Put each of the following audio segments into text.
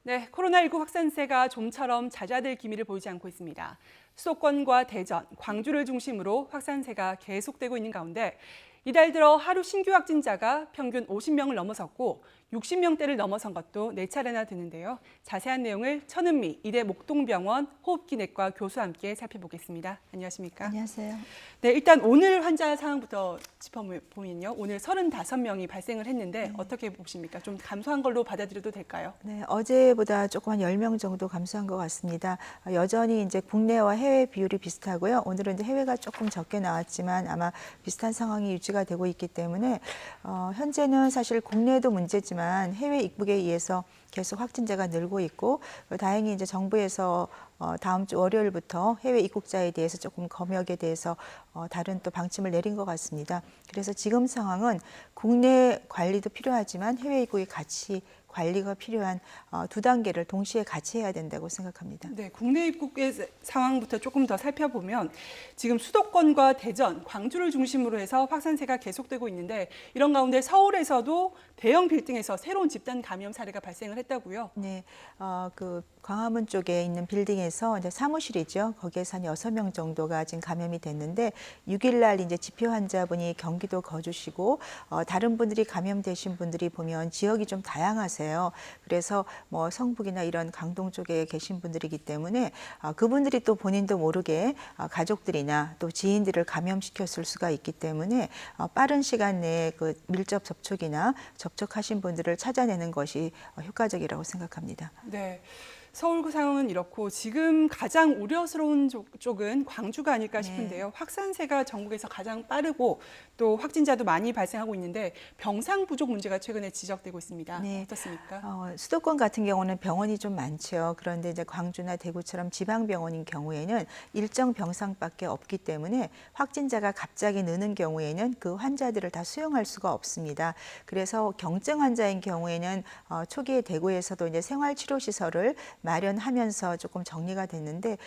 네, 코로나19 확산세가 좀처럼 잦아들 기미를 보이지 않고 있습니다. 수도권과 대전, 광주를 중심으로 확산세가 계속되고 있는 가운데 이달 들어 하루 신규 확진자가 평균 50명을 넘어섰고 60명대를 넘어선 것도 4차례나 되는데요. 자세한 내용을 천은미 이대 목동병원 호흡기내과 교수와 함께 살펴보겠습니다. 안녕하십니까? 안녕하세요. 네, 일단 오늘 환자 상황부터 짚어보면요. 오늘 35명이 발생을 했는데 어떻게 보십니까? 좀 감소한 걸로 받아들여도 될까요? 네, 어제보다 조금 한 10명 정도 감소한 것 같습니다. 여전히 이제 국내와 해외 비율이 비슷하고요. 오늘은 이제 해외가 조금 적게 나왔지만 아마 비슷한 상황이 유지가 되고 있기 때문에 현재는 사실 국내도 문제지만 해외 입국에 의해서 계속 확진자가 늘고 있고 다행히 이제 정부에서 다음 주 월요일부터 해외 입국자에 대해서 조금 검역에 대해서 다른 또 방침을 내린 것 같습니다. 그래서 지금 상황은 국내 관리도 필요하지만 해외 입국이 같이 관리가 필요한 두 단계를 동시에 같이 해야 된다고 생각합니다. 네, 국내 입국의 상황부터 조금 더 살펴보면 지금 수도권과 대전, 광주를 중심으로 해서 확산세가 계속되고 있는데 이런 가운데 서울에서도 대형 빌딩에서 새로운 집단 감염 사례가 발생을 했다고요? 네, 그 광화문 쪽에 있는 빌딩에서 이제 사무실이죠. 거기에서 한 6명 정도가 지금 감염이 됐는데 6일 날 이제 지표 환자분이 경기도 거주시고 다른 분들이 감염되신 분들이 보면 지역이 좀 다양하세요. 그래서 뭐 성북이나 이런 강동 쪽에 계신 분들이기 때문에 그분들이 또 본인도 모르게 가족들이나 또 지인들을 감염시켰을 수가 있기 때문에 빠른 시간 내에 그 밀접 접촉이나 접촉하신 분들을 찾아내는 것이 효과적이라고 생각합니다. 네. 서울 상황은 이렇고 지금 가장 우려스러운 쪽은 광주가 아닐까 싶은데요. 확산세가 전국에서 가장 빠르고 또 확진자도 많이 발생하고 있는데 병상 부족 문제가 최근에 지적되고 있습니다. 네. 어떻습니까? 수도권 같은 경우는 병원이 좀 많죠. 그런데 이제 광주나 대구처럼 지방병원인 경우에는 일정 병상밖에 없기 때문에 확진자가 갑자기 느는 경우에는 그 환자들을 다 수용할 수가 없습니다. 그래서 경증 환자인 경우에는 초기에 대구에서도 이제 생활치료시설을 마련하면서 조금 정리가 됐는데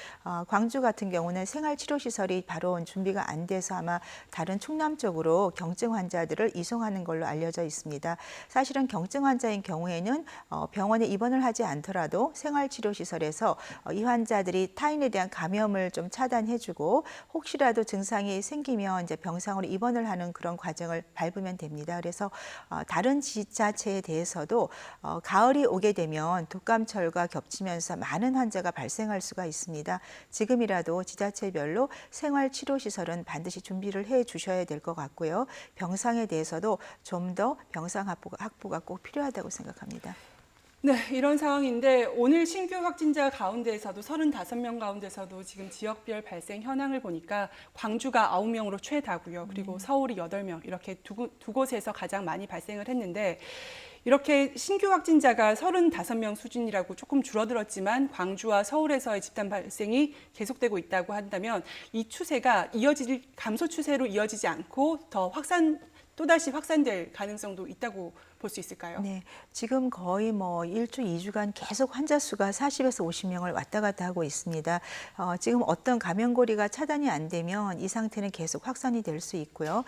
광주 같은 경우는 생활치료시설이 바로 준비가 안 돼서 아마 다른 충남 쪽으로 경증 환자들을 이송하는 걸로 알려져 있습니다. 사실은 경증 환자인 경우에는 병원에 입원을 하지 않더라도 생활치료시설에서 이 환자들이 타인에 대한 감염을 좀 차단해주고 혹시라도 증상이 생기면 이제 병상으로 입원을 하는 그런 과정을 밟으면 됩니다. 그래서 다른 지자체에 대해서도 가을이 오게 되면 독감철과 겹치면서 많은 환자가 발생할 수가 있습니다. 지금이라도 지자체별로 생활치료시설은 반드시 준비를 해 주셔야 될 것 같고요. 병상에 대해서도 좀 더 병상 확보가 꼭 필요하다고 생각합니다. 네, 이런 상황인데 오늘 신규 확진자 가운데에서도 35명 가운데서도 지금 지역별 발생 현황을 보니까 광주가 9명으로 최다고요. 그리고 서울이 8명 이렇게 두 곳에서 가장 많이 발생을 했는데 이렇게 신규 확진자가 35명 수준이라고 조금 줄어들었지만 광주와 서울에서의 집단 발생이 계속되고 있다고 한다면 이 추세가 감소 추세로 이어지지 않고 또다시 확산될 가능성도 있다고 볼 수 있을까요? 네, 지금 거의 뭐 1주, 2주간 계속 환자 수가 40에서 50명을 왔다 갔다 하고 있습니다. 지금 어떤 감염고리가 차단이 안 되면 이 상태는 계속 확산이 될 수 있고요.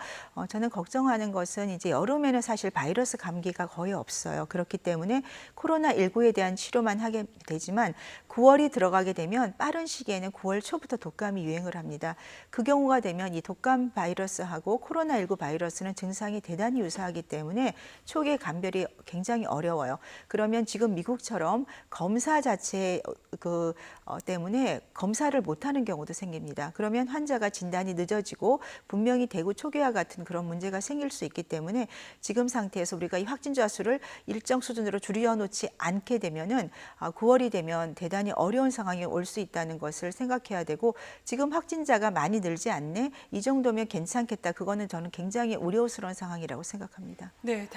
저는 걱정하는 것은 이제 여름에는 사실 바이러스 감기가 거의 없어요. 그렇기 때문에 코로나19에 대한 치료만 하게 되지만 9월이 들어가게 되면 빠른 시기에는 9월 초부터 독감이 유행을 합니다. 그 경우가 되면 이 독감 바이러스하고 코로나19 바이러스는 증상이 대단히 유사하기 때문에 초기에 감별이 굉장히 어려워요. 그러면 지금 미국처럼 검사 자체 때문에 검사를 못하는 경우도 생깁니다. 그러면 환자가 진단이 늦어지고 분명히 대구 초기화 같은 그런 문제가 생길 수 있기 때문에 지금 상태에서 우리가 이 확진자 수를 일정 수준으로 줄여놓지 않게 되면은 9월이 되면 대단히 어려운 상황이 올 수 있다는 것을 생각해야 되고 지금 확진자가 많이 늘지 않네. 이 정도면 괜찮겠다. 그거는 저는 굉장히 우려스러운 상황이라고 생각합니다. 네,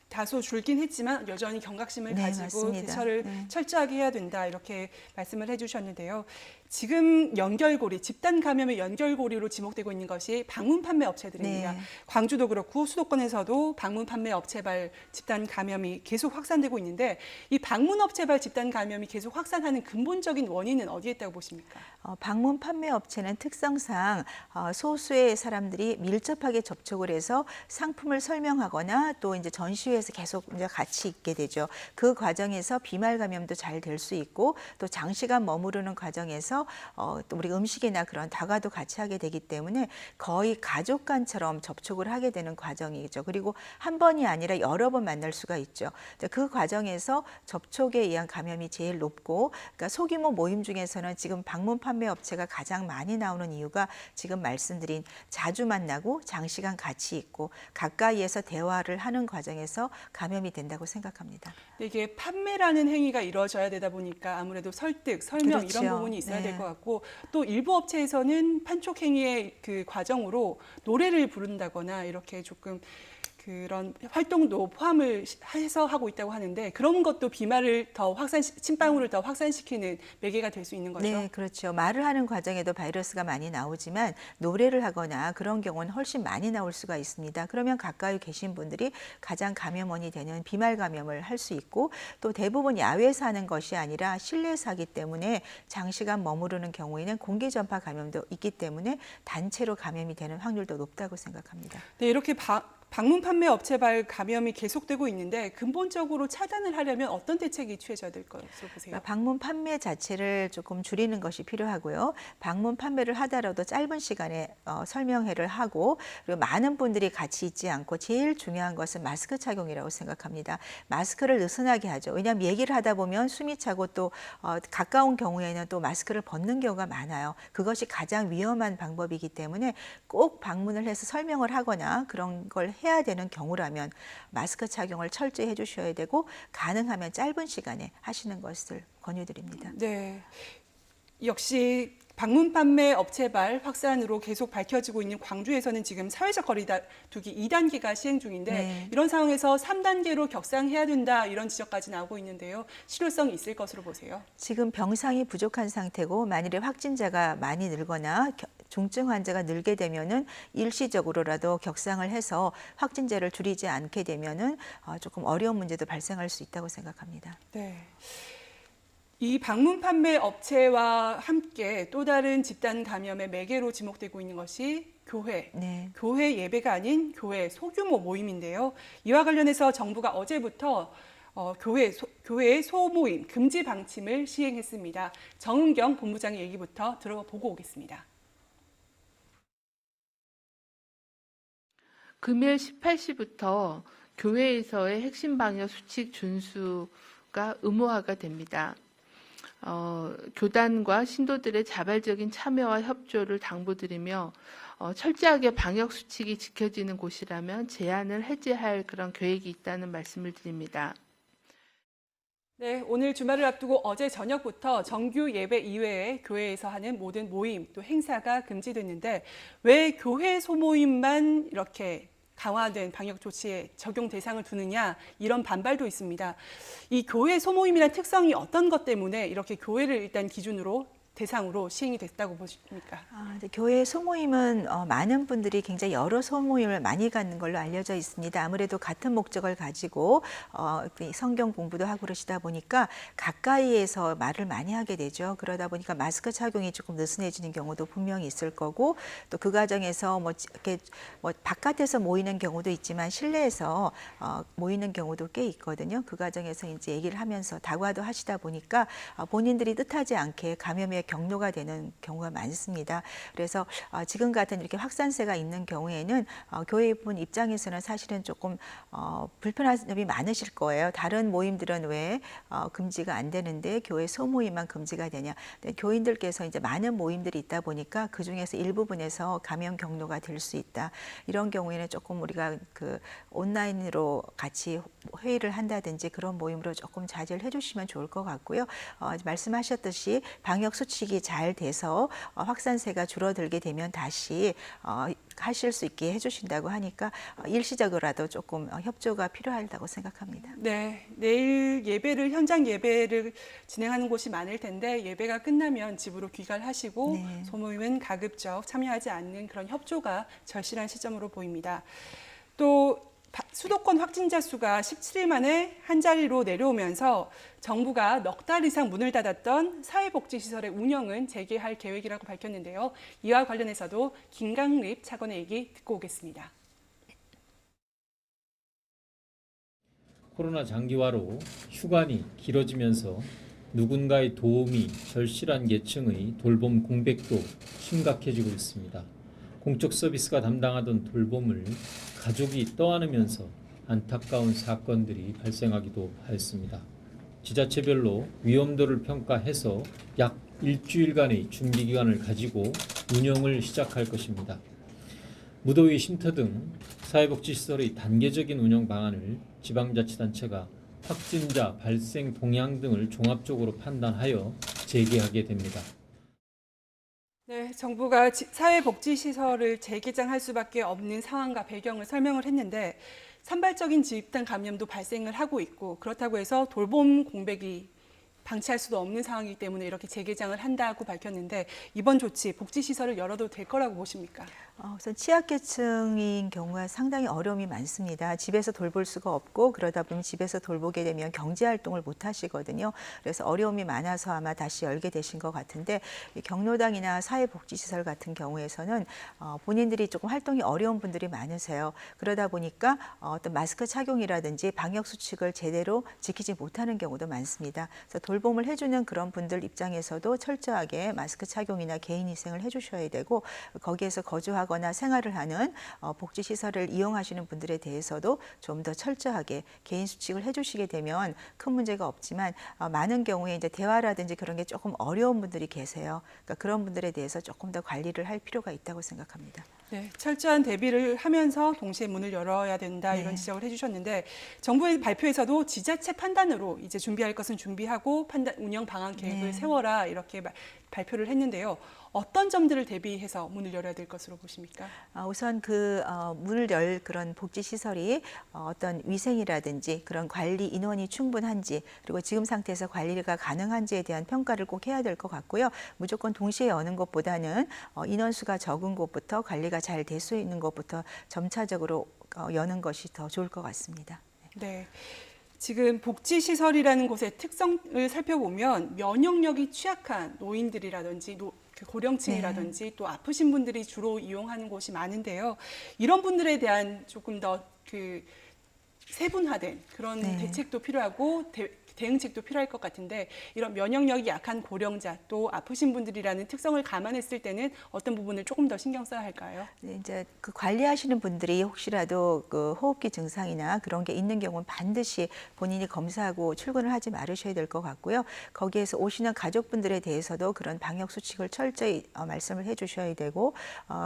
다소 줄긴 했지만 여전히 경각심을 네, 가지고 맞습니다. 대처를 철저하게 해야 된다 이렇게 말씀을 해주셨는데요. 지금 연결고리, 집단 감염의 연결고리로 지목되고 있는 것이 방문 판매 업체들입니다. 네. 광주도 그렇고 수도권에서도 방문 판매 업체발 집단 감염이 계속 확산되고 있는데 이 방문 업체발 집단 감염이 계속 확산하는 근본적인 원인은 어디에 있다고 보십니까? 방문 판매 업체는 특성상 소수의 사람들이 밀접하게 접촉을 해서 상품을 설명하거나 또 이제 전시회에서 계속 이제 같이 있게 되죠. 그 과정에서 비말 감염도 잘 될 수 있고 또 장시간 머무르는 과정에서 또 우리 음식이나 그런 다과도 같이 하게 되기 때문에 거의 가족간처럼 접촉을 하게 되는 과정이죠. 그리고 한 번이 아니라 여러 번 만날 수가 있죠. 그 과정에서 접촉에 의한 감염이 제일 높고, 그러니까 소규모 모임 중에서는 지금 방문 판매 업체가 가장 많이 나오는 이유가 지금 말씀드린 자주 만나고 장시간 같이 있고 가까이에서 대화를 하는 과정에서 감염이 된다고 생각합니다. 이게 판매라는 행위가 이루어져야 되다 보니까 아무래도 설득, 설명 그렇죠. 이런 부분이 있어야 네. 될 것 같고 또 일부 업체에서는 판촉 행위의 그 과정으로 노래를 부른다거나 이렇게 조금 그런 활동도 포함을 해서 하고 있다고 하는데 그런 것도 비말을 더 침방울을 더 확산시키는 매개가 될 수 있는 거죠. 네, 그렇죠. 말을 하는 과정에도 바이러스가 많이 나오지만 노래를 하거나 그런 경우는 훨씬 많이 나올 수가 있습니다. 그러면 가까이 계신 분들이 가장 감염원이 되는 비말 감염을 할 수 있고 또 대부분 야외에서 하는 것이 아니라 실내에서 하기 때문에 장시간 머무르는 경우에는 공기 전파 감염도 있기 때문에 단체로 감염이 되는 확률도 높다고 생각합니다. 네, 이렇게 방문 판매 업체발 감염이 계속되고 있는데 근본적으로 차단을 하려면 어떤 대책이 취해져야 될 것으로 보세요? 그러니까 방문 판매 자체를 조금 줄이는 것이 필요하고요. 방문 판매를 하더라도 짧은 시간에 설명회를 하고 그리고 많은 분들이 같이 있지 않고 제일 중요한 것은 마스크 착용이라고 생각합니다. 마스크를 느슨하게 하죠. 왜냐하면 얘기를 하다 보면 숨이 차고 또 가까운 경우에는 또 마스크를 벗는 경우가 많아요. 그것이 가장 위험한 방법이기 때문에 꼭 방문을 해서 설명을 하거나 그런 걸 해야 되는 경우라면 마스크 착용을 철저히 해주셔야 되고 가능하면 짧은 시간에 하시는 것을 권유드립니다. 네, 역시 방문 판매 업체발 확산으로 계속 밝혀지고 있는 광주에서는 지금 사회적 거리두기 2단계가 시행 중인데 네. 이런 상황에서 3단계로 격상해야 된다 이런 지적까지 나오고 있는데요. 실효성이 있을 것으로 보세요. 지금 병상이 부족한 상태고 만일에 확진자가 많이 늘거나 중증 환자가 늘게 되면은 일시적으로라도 격상을 해서 확진자를 줄이지 않게 되면은 조금 어려운 문제도 발생할 수 있다고 생각합니다. 네. 이 방문 판매 업체와 함께 또 다른 집단 감염의 매개로 지목되고 있는 것이 교회. 네. 교회 예배가 아닌 교회 소규모 모임인데요. 이와 관련해서 정부가 어제부터 교회의 소모임 금지 방침을 시행했습니다. 정은경 본부장의 얘기부터 들어보고 오겠습니다. 금일 18시부터 교회에서의 핵심 방역 수칙 준수가 의무화가 됩니다. 교단과 신도들의 자발적인 참여와 협조를 당부드리며 철저하게 방역 수칙이 지켜지는 곳이라면 제한을 해제할 그런 계획이 있다는 말씀을 드립니다. 네, 오늘 주말을 앞두고 어제 저녁부터 정규 예배 이외에 교회에서 하는 모든 모임 또 행사가 금지됐는데 왜 교회 소모임만 이렇게 강화된 방역 조치에 적용 대상을 두느냐 이런 반발도 있습니다. 이 교회 소모임이란 특성이 어떤 것 때문에 이렇게 교회를 일단 기준으로 대상으로 시행이 됐다고 보십니까? 교회 소모임은 많은 분들이 굉장히 여러 소모임을 많이 갖는 걸로 알려져 있습니다. 아무래도 같은 목적을 가지고 성경 공부도 하고 그러시다 보니까 가까이에서 말을 많이 하게 되죠. 그러다 보니까 마스크 착용이 조금 느슨해지는 경우도 분명히 있을 거고 또 그 과정에서 이렇게 바깥에서 모이는 경우도 있지만 실내에서 모이는 경우도 꽤 있거든요. 그 과정에서 이제 얘기를 하면서 다과도 하시다 보니까 본인들이 뜻하지 않게 감염의 경로가 되는 경우가 많습니다. 그래서 지금 같은 이렇게 확산세가 있는 경우에는 교회분 입장에서는 사실은 조금 불편한 점이 많으실 거예요. 다른 모임들은 왜 금지가 안 되는데 교회 소모임만 금지가 되냐. 교인들께서 이제 많은 모임들이 있다 보니까 그 중에서 일부분에서 감염 경로가 될 수 있다. 이런 경우에는 조금 우리가 그 온라인으로 같이 회의를 한다든지 그런 모임으로 조금 자제를 해주시면 좋을 것 같고요. 말씀하셨듯이 방역 수칙 수칙이 잘 돼서 확산세가 줄어들게 되면 다시 하실 수 있게 해주신다고 하니까 일시적으로라도 조금 협조가 필요하다고 생각합니다. 네, 내일 현장 예배를 진행하는 곳이 많을 텐데 예배가 끝나면 집으로 귀가하시고 네. 소모임은 가급적 참여하지 않는 그런 협조가 절실한 시점으로 보입니다. 또 수도권 확진자 수가 17일 만에 한 자리로 내려오면서 정부가 넉 달 이상 문을 닫았던 사회복지시설의 운영은 재개할 계획이라고 밝혔는데요. 이와 관련해서도 김강립 차관의 얘기 듣고 오겠습니다. 코로나 장기화로 휴관이 길어지면서 누군가의 도움이 절실한 계층의 돌봄 공백도 심각해지고 있습니다. 공적 서비스가 담당하던 돌봄을 가족이 떠안으면서 안타까운 사건들이 발생하기도 하였습니다. 지자체별로 위험도를 평가해서 약 일주일간의 준비 기간을 가지고 운영을 시작할 것입니다. 무더위 쉼터 등 사회복지시설의 단계적인 운영 방안을 지방자치단체가 확진자 발생 동향 등을 종합적으로 판단하여 재개하게 됩니다. 네, 정부가 사회복지시설을 재개장할 수밖에 없는 상황과 배경을 설명을 했는데 산발적인 집단 감염도 발생을 하고 있고 그렇다고 해서 돌봄 공백이 방치할 수도 없는 상황이기 때문에 이렇게 재개장을 한다고 밝혔는데 이번 조치 복지시설을 열어도 될 거라고 보십니까? 우선 취약계층인 경우가 상당히 어려움이 많습니다. 집에서 돌볼 수가 없고 그러다 보면 집에서 돌보게 되면 경제활동을 못 하시거든요. 그래서 어려움이 많아서 아마 다시 열게 되신 것 같은데 경로당이나 사회복지시설 같은 경우에서는 본인들이 조금 활동이 어려운 분들이 많으세요. 그러다 보니까 어떤 마스크 착용이라든지 방역수칙을 제대로 지키지 못하는 경우도 많습니다. 그래서 돌봄을 해주는 그런 분들 입장에서도 철저하게 마스크 착용이나 개인위생을 해주셔야 되고 거기에서 거주하거나 생활을 하는 복지시설을 이용하시는 분들에 대해서도 좀 더 철저하게 개인 수칙을 해주시게 되면 큰 문제가 없지만 많은 경우에 이제 대화라든지 그런 게 조금 어려운 분들이 계세요. 그러니까 그런 분들에 대해서 조금 더 관리를 할 필요가 있다고 생각합니다. 네, 철저한 대비를 하면서 동시에 문을 열어야 된다 이런 지적을 해주셨는데 정부의 발표에서도 지자체 판단으로 이제 준비할 것은 준비하고 운영 방안 계획을 세워라 이렇게 발표를 했는데요. 어떤 점들을 대비해서 문을 열어야 될 것으로 보십니까? 우선 문을 열 그런 복지시설이 어떤 위생이라든지 그런 관리 인원이 충분한지 그리고 지금 상태에서 관리가 가능한지에 대한 평가를 꼭 해야 될 것 같고요. 무조건 동시에 여는 것보다는 인원수가 적은 곳부터 관리가 잘 될 수 있는 곳부터 점차적으로 여는 것이 더 좋을 것 같습니다. 네. 지금 복지시설이라는 곳의 특성을 살펴보면 면역력이 취약한 노인들이라든지 고령층이라든지 또 아프신 분들이 주로 이용하는 곳이 많은데요. 이런 분들에 대한 조금 더 세분화된 그런 대책도 필요하고 대응책도 필요할 것 같은데 이런 면역력이 약한 고령자 또 아프신 분들이라는 특성을 감안했을 때는 어떤 부분을 조금 더 신경 써야 할까요? 네, 이제 그 관리하시는 분들이 혹시라도 그 호흡기 증상이나 그런 게 있는 경우는 반드시 본인이 검사하고 출근을 하지 말으셔야 될 것 같고요. 거기에서 오시는 가족분들에 대해서도 그런 방역 수칙을 철저히 말씀을 해주셔야 되고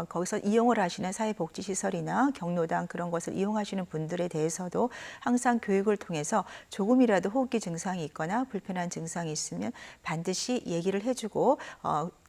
거기서 이용을 하시는 사회복지시설이나 경로당 그런 것을 이용하시는 분들에 대해서도 항상 교육을 통해서 조금이라도 호흡기 증상이 있거나 불편한 증상이 있으면 반드시 얘기를 해주고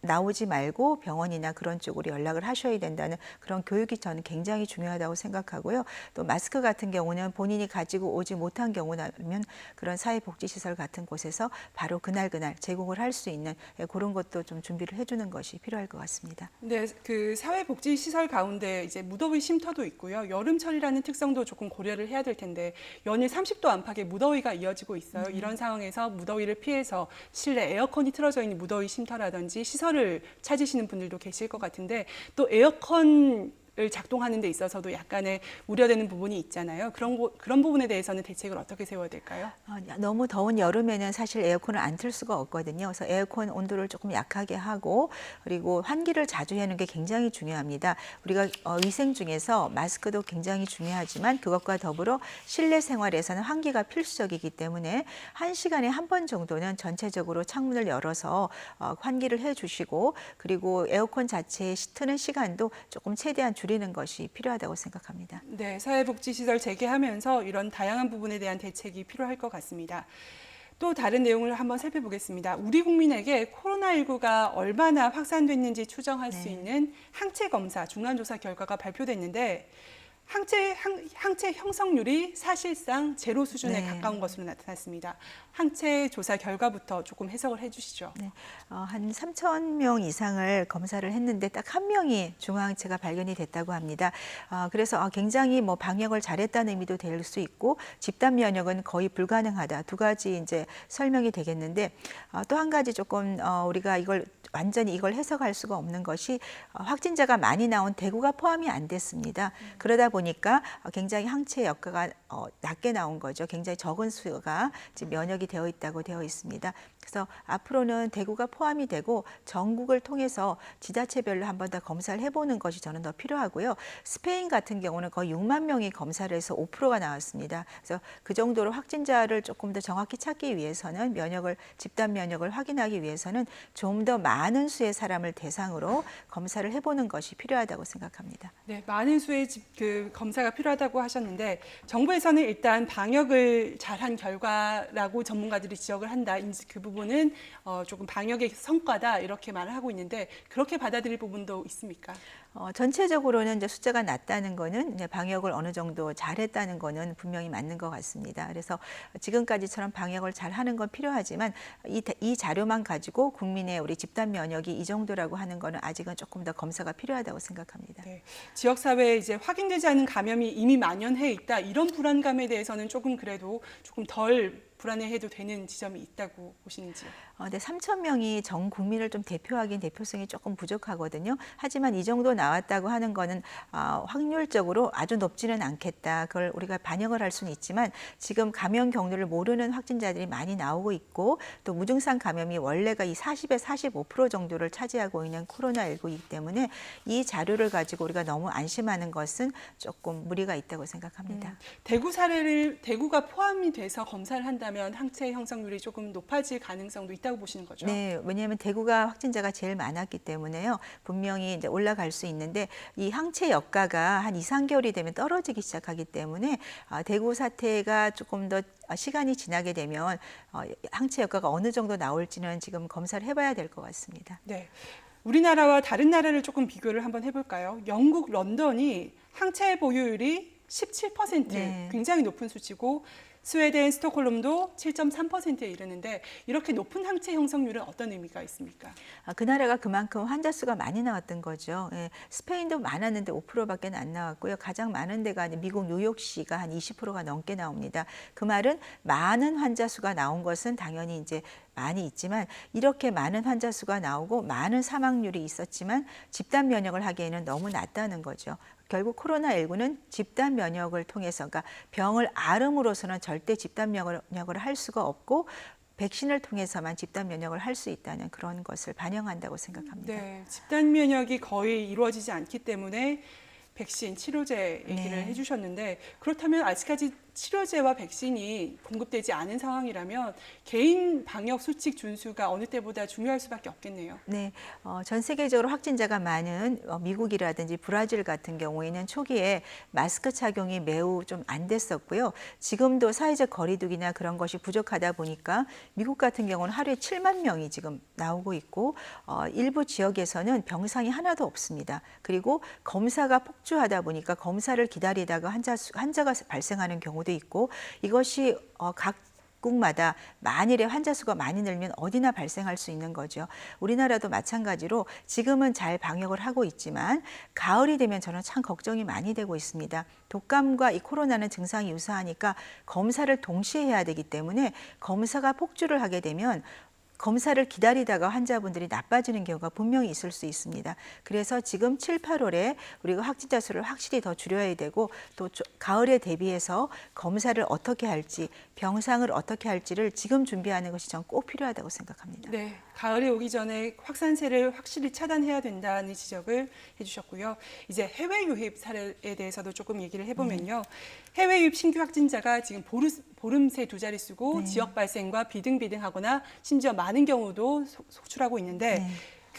나오지 말고 병원이나 그런 쪽으로 연락을 하셔야 된다는 그런 교육이 저는 굉장히 중요하다고 생각하고요. 또 마스크 같은 경우는 본인이 가지고 오지 못한 경우라면 그런 사회복지시설 같은 곳에서 바로 그날 제공을 할 수 있는 그런 것도 좀 준비를 해주는 것이 필요할 것 같습니다. 네, 그 사회복지시설 가운데 이제 무더위 쉼터도 있고요. 여름철이라는 특성도 조금 고려를 해야 될 텐데 연일 30도 안팎의 무더위가 이어지고 있어요. 이런 상황에서 무더위를 피해서 실내 에어컨이 틀어져 있는 무더위 쉼터라든지 시설을 찾으시는 분들도 계실 것 같은데 또 에어컨을 작동하는 데 있어서도 약간의 우려되는 부분이 있잖아요. 그런 부분에 대해서는 대책을 어떻게 세워야 될까요? 너무 더운 여름에는 사실 에어컨을 안 틀 수가 없거든요. 그래서 에어컨 온도를 조금 약하게 하고 그리고 환기를 자주 하는 게 굉장히 중요합니다. 우리가 위생 중에서 마스크도 굉장히 중요하지만 그것과 더불어 실내 생활에서는 환기가 필수적이기 때문에 1시간에 한 번 정도는 전체적으로 창문을 열어서 환기를 해주시고 그리고 에어컨 자체의 트는 시간도 조금 최대한 줄이는 것이 필요하다고 생각합니다. 네, 사회복지시설 재개하면서 이런 다양한 부분에 대한 대책이 필요할 것 같습니다. 또 다른 내용을 한번 살펴보겠습니다. 우리 국민에게 코로나19가 얼마나 확산됐는지 추정할 수 있는 항체 검사 중간조사 결과가 발표됐는데 항체 형성률이 사실상 제로 수준에 가까운 것으로 나타났습니다. 항체 조사 결과부터 조금 해석을 해주시죠. 네, 한 3,000명 이상을 검사를 했는데 딱 한 명이 중화항체가 발견이 됐다고 합니다. 그래서 굉장히 뭐 방역을 잘했다는 의미도 될 수 있고 집단 면역은 거의 불가능하다. 두 가지 이제 설명이 되겠는데 또 한 가지 조금 우리가 완전히 이걸 해석할 수가 없는 것이 확진자가 많이 나온 대구가 포함이 안 됐습니다. 그러다 보니까 굉장히 항체 역가가 낮게 나온 거죠. 굉장히 적은 수가 지금 면역이 되어 있다고 되어 있습니다. 그래서 앞으로는 대구가 포함이 되고 전국을 통해서 지자체별로 한 번 더 검사를 해보는 것이 저는 더 필요하고요. 스페인 같은 경우는 거의 6만 명이 검사를 해서 5%가 나왔습니다. 그래서 그 정도로 확진자를 조금 더 정확히 찾기 위해서는 집단 면역을 확인하기 위해서는 좀 더 많은 수의 사람을 대상으로 검사를 해보는 것이 필요하다고 생각합니다. 네, 많은 수의 검사가 필요하다고 하셨는데 정부에서는 일단 방역을 잘한 결과라고 전문가들이 지적을 한다. 그 부분은 조금 방역의 성과다 이렇게 말을 하고 있는데 그렇게 받아들일 부분도 있습니까? 전체적으로는 이제 숫자가 낮다는 거는 이제 방역을 어느 정도 잘했다는 거는 분명히 맞는 것 같습니다. 그래서 지금까지처럼 방역을 잘하는 건 필요하지만 이 자료만 가지고 국민의 우리 집단 면역이 이 정도라고 하는 거는 아직은 조금 더 검사가 필요하다고 생각합니다. 네, 지역 사회에 이제 확인되지 않은 감염이 이미 만연해 있다 이런 불안감에 대해서는 조금 그래도 조금 덜 불안해해도 되는 지점이 있다고 보시는지요? 네, 3,000명이 전 국민을 좀 대표하기엔 대표성이 조금 부족하거든요. 하지만 이 정도 나왔다고 하는 거는 확률적으로 아주 높지는 않겠다. 그걸 우리가 반영을 할 수는 있지만 지금 감염 경로를 모르는 확진자들이 많이 나오고 있고 또 무증상 감염이 원래가 이 40에 45% 정도를 차지하고 있는 코로나19이기 때문에 이 자료를 가지고 우리가 너무 안심하는 것은 조금 무리가 있다고 생각합니다. 대구 사례를 대구가 포함이 돼서 검사를 한다면 항체 형성률이 조금 높아질 가능성도 있다고 보시는 거죠? 네, 왜냐하면 대구가 확진자가 제일 많았기 때문에요. 분명히 이제 올라갈 수 있는데 이 항체 역가가 한 2, 3개월이 되면 떨어지기 시작하기 때문에 대구 사태가 조금 더 시간이 지나게 되면 항체 역가가 어느 정도 나올지는 지금 검사를 해봐야 될 것 같습니다. 네. 우리나라와 다른 나라를 조금 비교를 한번 해볼까요? 영국 런던이 항체 보유율이 17%, 네. 굉장히 높은 수치고 스웨덴 스톡홀름도 7.3%에 이르는데 이렇게 높은 항체 형성률은 어떤 의미가 있습니까? 그 나라가 그만큼 환자 수가 많이 나왔던 거죠. 예, 스페인도 많았는데 5%밖에 안 나왔고요. 가장 많은 데가 미국 뉴욕시가 한 20%가 넘게 나옵니다. 그 말은 많은 환자 수가 나온 것은 당연히 이제 많이 있지만 이렇게 많은 환자 수가 나오고 많은 사망률이 있었지만 집단 면역을 하기에는 너무 낮다는 거죠. 결국 코로나19는 집단 면역을 통해서 그러니까 병을 앓음으로서는 절대 집단 면역을 할 수가 없고 백신을 통해서만 집단 면역을 할 수 있다는 그런 것을 반영한다고 생각합니다. 네, 집단 면역이 거의 이루어지지 않기 때문에 백신, 치료제 얘기를 해주셨는데 그렇다면 아직까지 치료제와 백신이 공급되지 않은 상황이라면 개인 방역 수칙 준수가 어느 때보다 중요할 수밖에 없겠네요. 네, 전 세계적으로 확진자가 많은 미국이라든지 브라질 같은 경우에는 초기에 마스크 착용이 매우 좀 안 됐었고요. 지금도 사회적 거리두기나 그런 것이 부족하다 보니까 미국 같은 경우는 하루에 7만 명이 지금 나오고 있고 일부 지역에서는 병상이 하나도 없습니다. 그리고 검사가 폭주하다 보니까 검사를 기다리다가 환자가 발생하는 경우도 있고 이것이 각국마다 만일에 환자 수가 많이 늘면 어디나 발생할 수 있는 거죠. 우리나라도 마찬가지로 지금은 잘 방역을 하고 있지만 가을이 되면 저는 참 걱정이 많이 되고 있습니다. 독감과 이 코로나는 증상이 유사하니까 검사를 동시에 해야 되기 때문에 검사가 폭주를 하게 되면 검사를 기다리다가 환자분들이 나빠지는 경우가 분명히 있을 수 있습니다. 그래서 지금 7, 8월에 우리가 확진자 수를 확실히 더 줄여야 되고 또 가을에 대비해서 검사를 어떻게 할지 병상을 어떻게 할지를 지금 준비하는 것이 전 꼭 필요하다고 생각합니다. 네, 가을이 오기 전에 확산세를 확실히 차단해야 된다는 지적을 해주셨고요. 이제 해외 유입 사례에 대해서도 조금 얘기를 해보면요. 해외 유입 신규 확진자가 지금 보름새 두 자릿수고 지역 발생과 비등비등하거나 심지어 많은 경우도 소출하고 있는데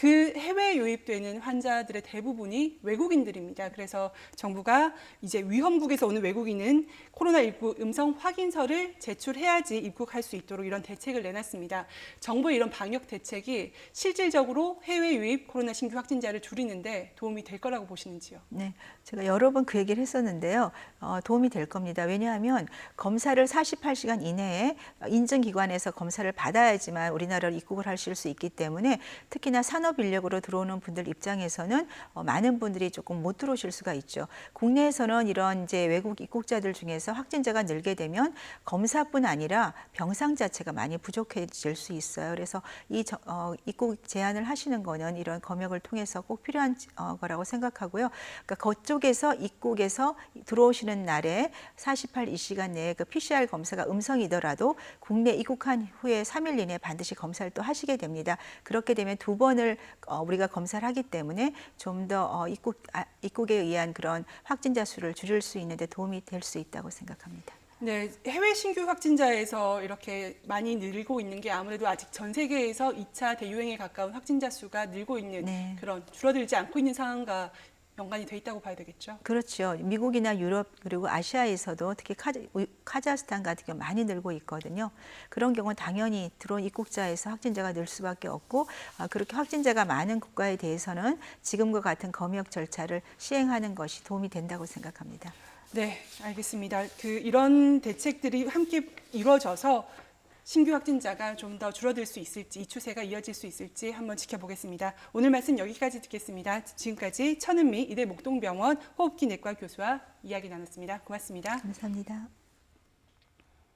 그 해외 유입되는 환자들의 대부분이 외국인들입니다. 그래서 정부가 이제 위험국에서 오는 외국인은 코로나19 음성 확인서를 제출해야지 입국할 수 있도록 이런 대책을 내놨습니다. 정부의 이런 방역 대책이 실질적으로 해외 유입 코로나 신규 확진자를 줄이는데 도움이 될 거라고 보시는지요? 네, 제가 여러 번 그 얘기를 했었는데요. 도움이 될 겁니다. 왜냐하면 검사를 48시간 이내에 인증기관에서 검사를 받아야지만 우리나라로 입국을 하실 수 있기 때문에 특히나 산업 인력으로 들어오는 분들 입장에서는 많은 분들이 조금 못 들어오실 수가 있죠. 국내에서는 이런 이제 외국 입국자들 중에서 확진자가 늘게 되면 검사뿐 아니라 병상 자체가 많이 부족해질 수 있어요. 그래서 이 입국 제한을 하시는 거는 이런 검역을 통해서 꼭 필요한 거라고 생각하고요. 그러니까 그쪽에서 입국에서 들어오시는 날에 48시간 내에 그 PCR 검사가 음성이더라도 국내 입국한 후에 3일 이내에 반드시 검사를 또 하시게 됩니다. 그렇게 되면 2번을 우리가 검사를 하기 때문에 좀 더 입국에 의한 그런 확진자 수를 줄일 수 있는 데 도움이 될 수 있다고 생각합니다. 네, 해외 신규 확진자에서 이렇게 많이 늘고 있는 게 아무래도 아직 전 세계에서 2차 대유행에 가까운 확진자 수가 늘고 있는 네. 그런 줄어들지 않고 있는 상황과 연관이 돼 있다고 봐야 되겠죠. 그렇죠. 미국이나 유럽 그리고 아시아에서도 특히 카자흐스탄 같은 경우 많이 늘고 있거든요. 그런 경우는 당연히 들어온 입국자에서 확진자가 늘 수밖에 없고 그렇게 확진자가 많은 국가에 대해서는 지금과 같은 검역 절차를 시행하는 것이 도움이 된다고 생각합니다. 네, 알겠습니다. 이런 대책들이 함께 이루어져서 신규 확진자가 좀 더 줄어들 수 있을지, 이 추세가 이어질 수 있을지 한번 지켜보겠습니다. 오늘 말씀 여기까지 듣겠습니다. 지금까지 천은미 이대 목동병원 호흡기 내과 교수와 이야기 나눴습니다. 고맙습니다. 감사합니다.